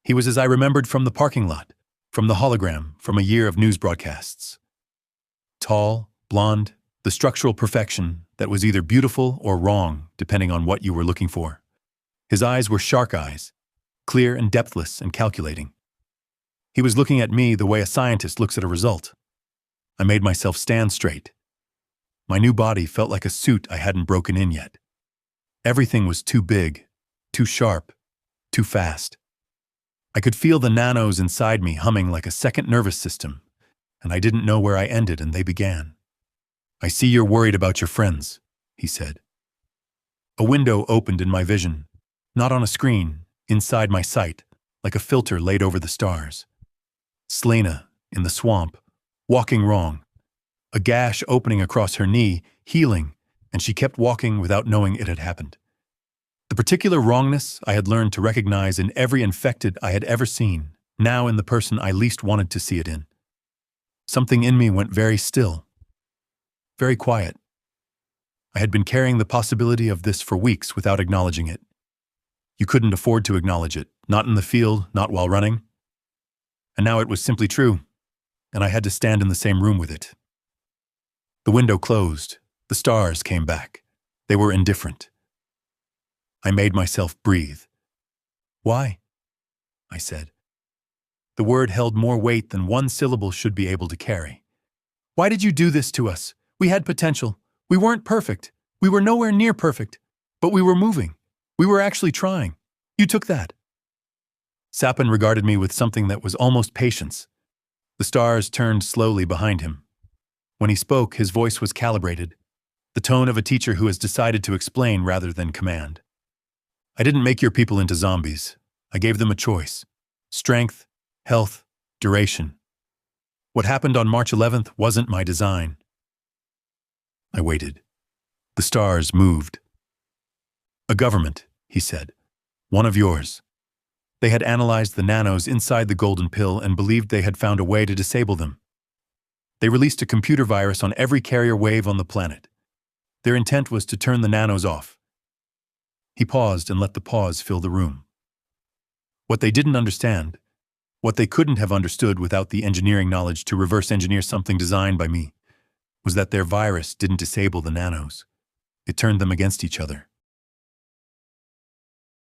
He was as I remembered from the parking lot, from the hologram, from a year of news broadcasts. Tall, blonde, the structural perfection that was either beautiful or wrong, depending on what you were looking for. His eyes were shark eyes, clear and depthless and calculating. He was looking at me the way a scientist looks at a result. I made myself stand straight. My new body felt like a suit I hadn't broken in yet. Everything was too big, too sharp, too fast. I could feel the nanos inside me humming like a second nervous system, and I didn't know where I ended and they began. "I see you're worried about your friends," he said. A window opened in my vision, not on a screen, inside my sight, like a filter laid over the stars. Selena, in the swamp, walking wrong. A gash opening across her knee, healing, and she kept walking without knowing it had happened. The particular wrongness I had learned to recognize in every infected I had ever seen, now in the person I least wanted to see it in. Something in me went very still, very quiet. I had been carrying the possibility of this for weeks without acknowledging it. You couldn't afford to acknowledge it, not in the field, not while running. And now it was simply true, and I had to stand in the same room with it. The window closed. The stars came back. They were indifferent. I made myself breathe. "Why?" I said. The word held more weight than one syllable should be able to carry. "Why did you do this to us? We had potential. We weren't perfect. We were nowhere near perfect. But we were moving. We were actually trying. You took that." Sapen regarded me with something that was almost patience. The stars turned slowly behind him. When he spoke, his voice was calibrated, the tone of a teacher who has decided to explain rather than command. "I didn't make your people into zombies. I gave them a choice. Strength, health, duration. What happened on March 11th wasn't my design." I waited. The stars moved. "A government," he said. "One of yours. They had analyzed the nanos inside the golden pill and believed they had found a way to disable them. They released a computer virus on every carrier wave on the planet. Their intent was to turn the nanos off." He paused and let the pause fill the room. What they didn't understand, what they couldn't have understood without the engineering knowledge to reverse engineer something designed by me, was that their virus didn't disable the nanos. It turned them against each other.